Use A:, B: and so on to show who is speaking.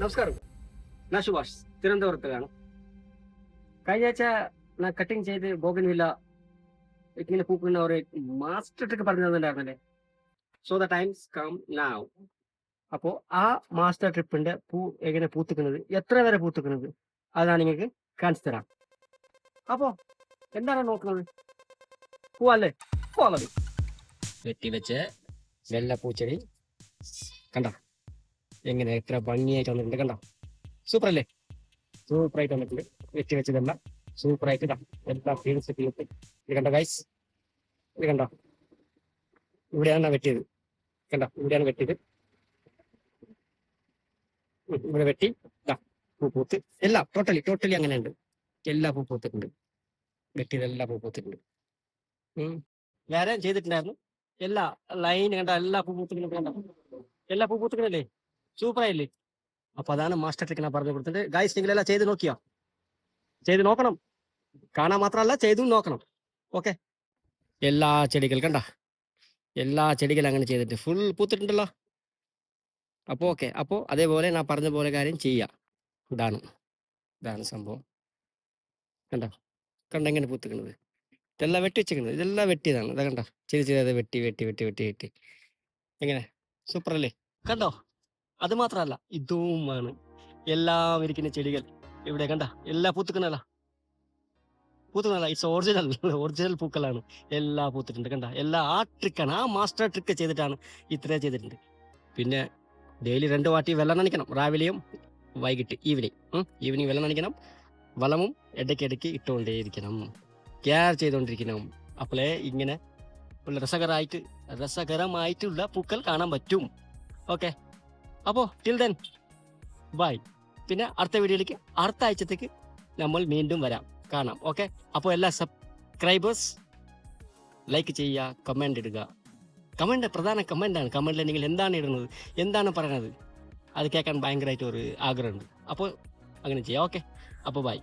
A: നമസ്കാരം, ഞാൻ സുഭാഷ് തിരുവനന്തപുരത്തിലാണ്. കഴിഞ്ഞ ആഴ്ച ഞാൻ കട്ടിങ് ചെയ്ത് ബോഗൻവില്ല ഇങ്ങനെ പൂക്കുന്ന ഒരു മാസ്റ്റർ ട്രിക്ക് പറഞ്ഞു തന്നിട്ടുണ്ടായിരുന്നല്ലേ. സോ ദ ടൈംസ് കം നാവ്. അപ്പോൾ ആ മാസ്റ്റർ ട്രിപ്പിന്റെ പൂ എങ്ങനെ പൂത്തുക്കുന്നത്, എത്ര വരെ പൂത്തുക്കുന്നത്, അതാണ് നിങ്ങൾക്ക് കാണിച്ചു തരാം. അപ്പോൾ എന്താണ് നോക്കുന്നത്? പൂവല്ലേ? Follow me. വെട്ടി വെച്ച് വെള്ള പൂച്ചെടി കണ്ട എങ്ങനെ എത്ര ഭംഗിയായിട്ട് വന്നിട്ടുണ്ട്. കണ്ട സൂപ്പർ അല്ലേ? സൂപ്പറായിട്ട് വന്നിട്ടുണ്ട്. വെട്ടി വെച്ചതെല്ലാം സൂപ്പറായിട്ട് എല്ലാം പീസ് പീസ്. ഇത് കണ്ട ഗൈസ്, ഇത് കണ്ടോ? ഇവിടെയാണ് വെട്ടിയത്. കണ്ട ഇവിടെയാണ് വെട്ടിയത്. ഇവിടെ വെട്ടി പൂ പൂത്ത് എല്ലാം ടോട്ടലി അങ്ങനെ ഉണ്ട്. എല്ലാ പൂ പൂത്തിട്ടുണ്ട്. വെട്ടിയതെല്ലാം പൂ പൂത്തിട്ടുണ്ട്. വേറെ ചെയ്തിട്ടുണ്ടായിരുന്നു. എല്ലാ ലൈൻ കണ്ട എല്ലാ പൂ പൂത്തിട്ടുണ്ട്. കണ്ട എല്ലാ പൂ പൂത്തിക്കണല്ലേ? സൂപ്പറായില്ലേ? അപ്പൊ അതാണ് മാസ്റ്റർ ട്രിക്ക് ഞാൻ പറഞ്ഞു കൊടുത്തിട്ട്. ഗൈസ് നിങ്ങളെല്ലാം ചെയ്ത് നോക്കിയോ? ചെയ്ത് നോക്കണം. കാണാൻ മാത്രമല്ല ചെയ്തും നോക്കണം. ഓക്കെ, എല്ലാ ചെടികൾ കണ്ട എല്ലാ ചെടികളും അങ്ങനെ ചെയ്തിട്ട് ഫുൾ പൂത്തിട്ടുണ്ടല്ലോ. അപ്പോൾ ഓക്കെ, അപ്പോൾ അതേപോലെ ഞാൻ പറഞ്ഞ പോലെ കാര്യം ചെയ്യാം. ഇതാണ് സംഭവം. കണ്ട എങ്ങനെ പൂത്തിക്കുന്നത്. ഇതെല്ലാം വെട്ടി വെച്ചിരിക്കുന്നത്. ഇതെല്ലാം വെട്ടിയതാണ്. ഇതാ കണ്ട ചെയ്ത് വെട്ടി വെട്ടി വെട്ടി വെട്ടി വെട്ടി എങ്ങനെ സൂപ്പർ അല്ലേ? കണ്ടോ? അത് മാത്രമല്ല ഇതുമാണ് എല്ലാം ഇരിക്കുന്ന ചെടികൾ. ഇവിടെ കണ്ട എല്ലാം പൂത്തുക്കുന്നല്ല. ഇറ്റ്സ് ഒറിജിനൽ പൂക്കളാണ്. എല്ലാ പൂത്തിട്ടുണ്ട്. കണ്ട എല്ലാ ആ ട്രിക്കാണ്, ആ മാസ്റ്റർ ട്രിക്ക് ചെയ്തിട്ടാണ് ഇത്രേ ചെയ്തിട്ടുണ്ട്. പിന്നെ ഡെയിലി 2 വാട്ടി വെള്ളം നനയ്ക്കണം. രാവിലെയും വൈകിട്ട് ഈവനിങ് വെള്ളം നനയ്ക്കണം. വളവും ഇടയ്ക്കിടയ്ക്ക് ഇട്ടുകൊണ്ടേയിരിക്കണം. കെയർ ചെയ്തുകൊണ്ടിരിക്കണം. അപ്പോഴേ ഇങ്ങനെ രസകരമായിട്ടുള്ള പൂക്കൾ കാണാൻ പറ്റും. ഓക്കെ, അപ്പോൾ ടിൽ ദെൻ ബൈ. പിന്നെ അടുത്ത വീഡിയോയിലേക്ക് അടുത്ത ആഴ്ചത്തേക്ക് നമ്മൾ വീണ്ടും കാണാം. ഓക്കെ, അപ്പോൾ എല്ലാ സബ്സ്ക്രൈബേഴ്സ് ലൈക്ക് ചെയ്യുക, കമൻ്റ് ഇടുക. പ്രധാന കമൻ്റാണ്. കമൻറ്റിൽ നിങ്ങൾ എന്താണ് ഇടുന്നത്, എന്താണ് പറയുന്നത്, അത് കേൾക്കാൻ ഭയങ്കരമായിട്ട് ഒരു ആഗ്രഹമുണ്ട്. അപ്പോൾ അങ്ങനെ ചെയ്യാം. ഓക്കെ, അപ്പോൾ ബൈ.